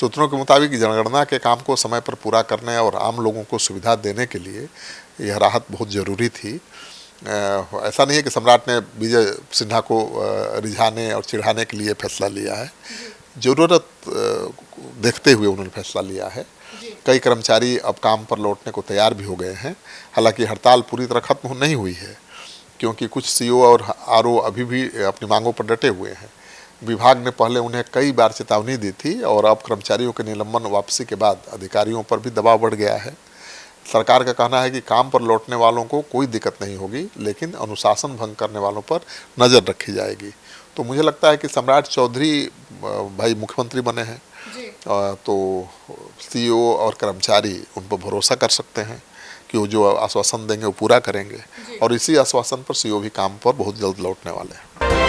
सूत्रों के मुताबिक जनगणना के काम को समय पर पूरा करने और आम लोगों को सुविधा देने के लिए यह राहत बहुत ज़रूरी थी। ऐसा नहीं है कि सम्राट ने विजय सिन्हा को रिझाने और चिढ़ाने के लिए फैसला लिया है, ज़रूरत देखते हुए उन्होंने फैसला लिया है। कई कर्मचारी अब काम पर लौटने को तैयार भी हो गए हैं। हालांकि हड़ताल पूरी तरह खत्म नहीं हुई है, क्योंकि कुछ सीओ और आरओ अभी भी अपनी मांगों पर डटे हुए हैं। विभाग ने पहले उन्हें कई बार चेतावनी दी थी और अब कर्मचारियों के निलंबन वापसी के बाद अधिकारियों पर भी दबाव बढ़ गया है। सरकार का कहना है कि काम पर लौटने वालों को कोई दिक्कत नहीं होगी, लेकिन अनुशासन भंग करने वालों पर नज़र रखी जाएगी। तो मुझे लगता है कि सम्राट चौधरी भाई मुख्यमंत्री बने हैं, तो सीईओ और कर्मचारी उन पर भरोसा कर सकते हैं कि वो जो आश्वासन देंगे वो पूरा करेंगे, और इसी आश्वासन पर सीईओ भी काम पर बहुत जल्द लौटने वाले हैं।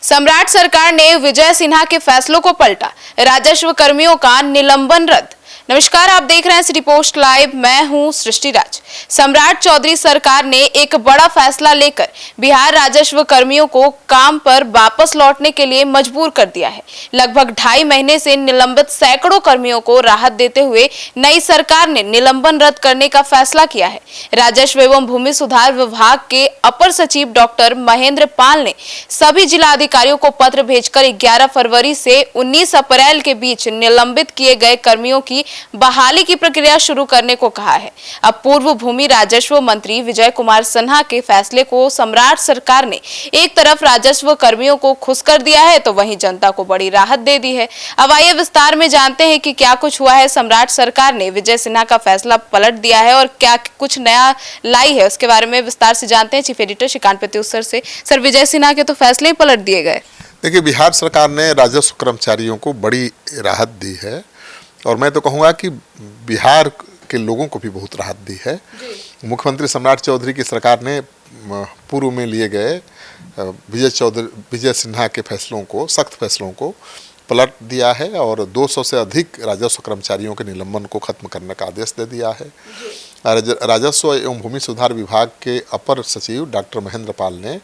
सम्राट सरकार ने विजय सिन्हा के फैसलों को पलटा, राजस्व कर्मियों का निलंबन रद्द। नमस्कार, आप देख रहे हैं सिटी पोस्ट लाइव, मैं हूं सृष्टि राज। सम्राट चौधरी सरकार ने एक बड़ा फैसला लेकर बिहार राजस्व कर्मियों को काम पर वापस लौटने के लिए मजबूर कर दिया है। लगभग 2.5 महीने से निलंबित सैकड़ों कर्मियों को राहत देते हुए नई सरकार ने निलंबन रद्द करने का फैसला किया है। राजस्व एवं भूमि सुधार विभाग के अपर सचिव डॉक्टर महेंद्र पाल ने सभी जिला अधिकारियों को पत्र भेजकर 11 फरवरी से 19 अप्रैल के बीच निलंबित किए गए कर्मियों की बहाली की प्रक्रिया शुरू करने को कहा है। अब पूर्व भूमि राजस्व मंत्री विजय कुमार सिन्हा के फैसले को सम्राट सरकार ने एक तरफ राजस्व कर्मियों को खुश कर दिया है, तो वहीं जनता को बड़ी राहत दे दी है। अब आइए विस्तार में जानते हैं कि क्या कुछ हुआ है। सम्राट सरकार ने विजय सिन्हा का फैसला पलट दिया है और क्या कुछ नया लाई है, उसके बारे में विस्तार से जानते हैं चीफ एडिटर श्रीकांत प्रत्युत्तर से। सर, विजय सिन्हा के तो फैसले ही पलट दिए गए। देखिए, बिहार सरकार ने राजस्व कर्मचारियों को बड़ी राहत दी है, और मैं तो कहूँगा कि बिहार के लोगों को भी बहुत राहत दी है। मुख्यमंत्री सम्राट चौधरी की सरकार ने पूर्व में लिए गए विजय सिन्हा के फैसलों को, सख्त फैसलों को पलट दिया है और 200 से अधिक राजस्व कर्मचारियों के निलंबन को खत्म करने का आदेश दे दिया है। राजस्व एवं भूमि सुधार विभाग के अपर सचिव डॉक्टर महेंद्र पाल ने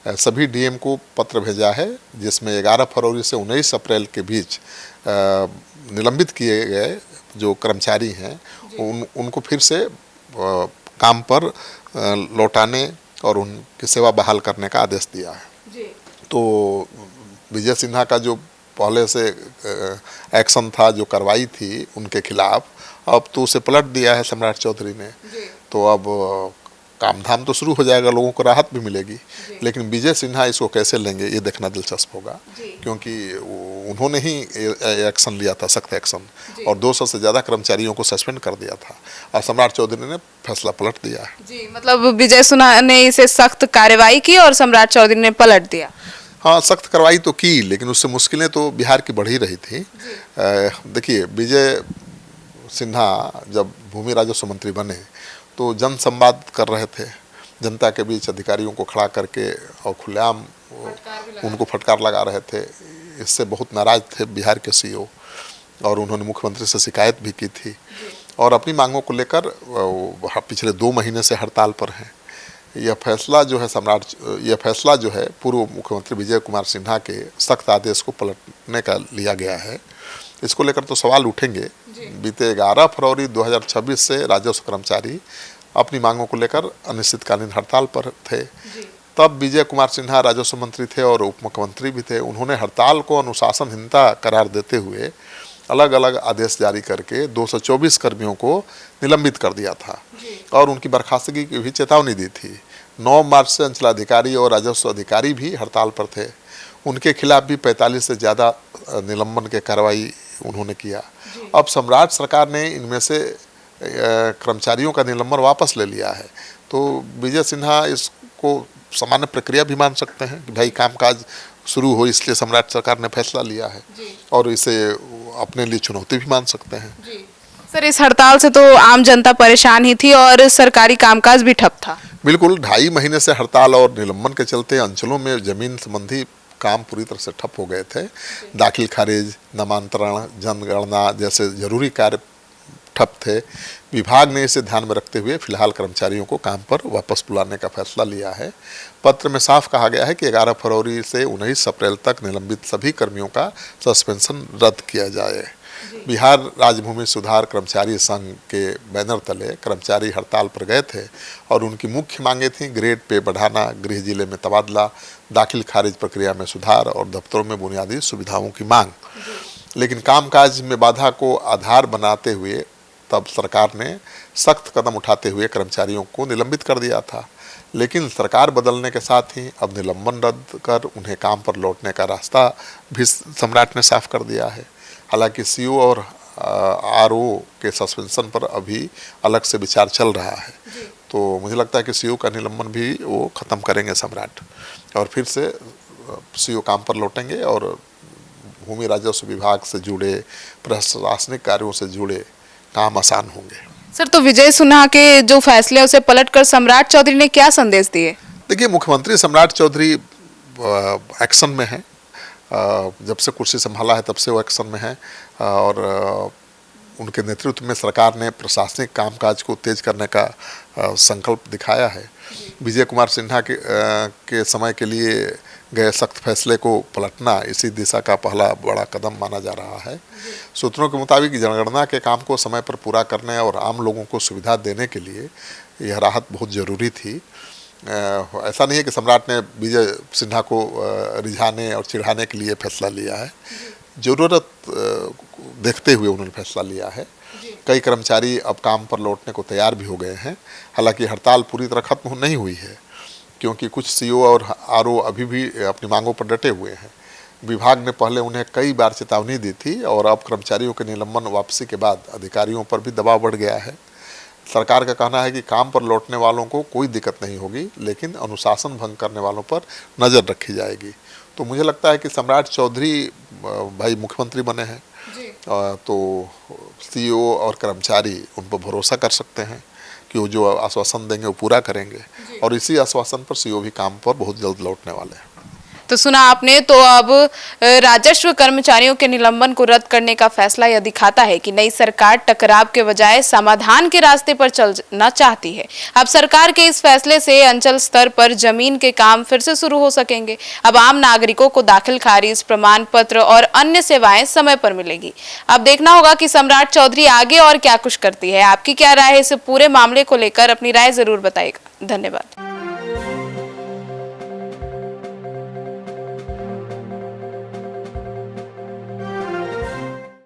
सभी डीएम को पत्र भेजा है, जिसमें 11 फरवरी से 19 अप्रैल के बीच निलंबित किए गए जो कर्मचारी हैं उनको फिर से काम पर लौटाने और उनकी सेवा बहाल करने का आदेश दिया है। तो विजय सिन्हा का जो पहले से एक्शन था, जो कार्रवाई थी उनके खिलाफ, अब तो उसे पलट दिया है सम्राट चौधरी ने। तो अब काम धाम तो शुरू हो जाएगा, लोगों को राहत भी मिलेगी, लेकिन विजय सिन्हा इसको कैसे लेंगे ये देखना दिलचस्प होगा, क्योंकि उन्होंने ही एक्शन लिया था, सख्त एक्शन, और 200 से ज़्यादा कर्मचारियों को सस्पेंड कर दिया था, और सम्राट चौधरी ने फैसला पलट दिया है। जी, मतलब विजय सिन्हा ने इसे सख्त कार्रवाई की और सम्राट चौधरी ने पलट दिया। हाँ, सख्त कार्रवाई तो की, लेकिन उससे मुश्किलें तो बिहार की बढ़ ही रही थी। देखिए, विजय सिन्हा जब भूमि राजस्व मंत्री बने तो जन संवाद कर रहे थे, जनता के बीच अधिकारियों को खड़ा करके और खुलेआम उनको फटकार लगा रहे थे। इससे बहुत नाराज थे बिहार के सीईओ, और उन्होंने मुख्यमंत्री से शिकायत भी की थी और अपनी मांगों को लेकर पिछले 2 महीने से हड़ताल पर हैं। यह फैसला जो है पूर्व मुख्यमंत्री विजय कुमार सिन्हा के सख्त आदेश को पलटने का लिया गया है। इसको लेकर तो सवाल उठेंगे। बीते 11 फरवरी 2026 से राजस्व कर्मचारी अपनी मांगों को लेकर अनिश्चितकालीन हड़ताल पर थे। तब विजय कुमार सिन्हा राजस्व मंत्री थे और उप मुख्यमंत्री भी थे। उन्होंने हड़ताल को अनुशासनहीनता करार देते हुए अलग अलग आदेश जारी करके 224 कर्मियों को निलंबित कर दिया था और उनकी बर्खास्तगी की भी चेतावनी दी थी। 9 मार्च से अंचलाधिकारी और राजस्व अधिकारी भी हड़ताल पर थे। उनके खिलाफ भी 45 से ज़्यादा निलंबन के कार्रवाई उन्होंने किया। अब सम्राट सरकार ने इनमें से कर्मचारियों का निलंबन वापस ले लिया है, तो विजय सिन्हा इसको सामान्य प्रक्रिया भी मान सकते हैं कि भाई कामकाज शुरू हो, इसलिए सम्राट सरकार ने फैसला लिया है, और इसे अपने लिए चुनौती भी मान सकते हैं। सर, इस हड़ताल से तो आम जनता परेशान ही थी और सरकारी कामकाज भी ठप था। बिल्कुल, 2.5 महीने से हड़ताल और निलंबन के चलते अंचलों में जमीन संबंधी काम पूरी तरह से ठप हो गए थे। दाखिल खारिज, नामांतरण, जनगणना जैसे जरूरी कार्य ठप थे। विभाग ने इसे ध्यान में रखते हुए फिलहाल कर्मचारियों को काम पर वापस बुलाने का फैसला लिया है। पत्र में साफ कहा गया है कि 11 फरवरी से 19 अप्रैल तक निलंबित सभी कर्मियों का सस्पेंशन रद्द किया जाए। बिहार राज्य भूमि सुधार कर्मचारी संघ के बैनर तले कर्मचारी हड़ताल पर गए थे और उनकी मुख्य मांगें थीं ग्रेड पे बढ़ाना, गृह जिले में तबादला, दाखिल खारिज प्रक्रिया में सुधार और दफ्तरों में बुनियादी सुविधाओं की मांग। लेकिन कामकाज में बाधा को आधार बनाते हुए तब सरकार ने सख्त कदम उठाते हुए कर्मचारियों को निलंबित कर दिया था। लेकिन सरकार बदलने के साथ ही अब निलंबन रद्द कर उन्हें काम पर लौटने का रास्ता भी सम्राट ने साफ कर दिया है। हालांकि सीओ और आरओ के सस्पेंशन पर अभी अलग से विचार चल रहा है, तो मुझे लगता है कि सीओ का निलंबन भी वो ख़त्म करेंगे सम्राट और फिर से सीओ काम पर लौटेंगे और भूमि राजस्व विभाग से जुड़े प्रशासनिक कार्यों से जुड़े काम आसान होंगे। सर, तो विजय सिन्हा के जो फैसले उसे पलटकर सम्राट चौधरी ने क्या संदेश दिए? देखिए, मुख्यमंत्री सम्राट चौधरी एक्शन में है। जब से कुर्सी संभाला है तब से वो एक्शन में है और उनके नेतृत्व में सरकार ने प्रशासनिक कामकाज को तेज करने का संकल्प दिखाया है। विजय कुमार सिन्हा के समय के लिए गए सख्त फैसले को पलटना इसी दिशा का पहला बड़ा कदम माना जा रहा है। सूत्रों के मुताबिक जनगणना के काम को समय पर पूरा करने और आम लोगों को सुविधा देने के लिए यह राहत बहुत ज़रूरी थी। ऐसा नहीं है कि सम्राट ने विजय सिन्हा को रिझाने और चिढ़ाने के लिए फैसला लिया है। ज़रूरत देखते हुए उन्होंने फैसला लिया है। कई कर्मचारी अब काम पर लौटने को तैयार भी हो गए हैं। हालांकि हड़ताल पूरी तरह खत्म नहीं हुई है क्योंकि कुछ सीओ और आरओ अभी भी अपनी मांगों पर डटे हुए हैं। विभाग ने पहले उन्हें कई बार चेतावनी दी थी और अब कर्मचारियों के निलंबन वापसी के बाद अधिकारियों पर भी दबाव बढ़ गया है। सरकार का कहना है कि काम पर लौटने वालों को कोई दिक्कत नहीं होगी, लेकिन अनुशासन भंग करने वालों पर नज़र रखी जाएगी। तो मुझे लगता है कि सम्राट चौधरी भाई मुख्यमंत्री बने हैं, तो सीईओ और कर्मचारी उन पर भरोसा कर सकते हैं कि वो जो आश्वासन देंगे वो पूरा करेंगे और इसी आश्वासन पर सीईओ भी काम पर बहुत जल्द लौटने वाले हैं। तो सुना आपने, तो अब राजस्व कर्मचारियों के निलंबन को रद्द करने का फैसला यह दिखाता है कि नई सरकार टकराव के बजाय समाधान के रास्ते पर चलना चाहती है। अब सरकार के इस फैसले से अंचल स्तर पर जमीन के काम फिर से शुरू हो सकेंगे। अब आम नागरिकों को दाखिल खारिज, प्रमाण पत्र और अन्य सेवाएं समय पर मिलेगी। अब देखना होगा कि सम्राट चौधरी आगे और क्या कुछ करती है। आपकी क्या राय है इस पूरे मामले को लेकर? अपनी राय जरूर बताइएगा। धन्यवाद।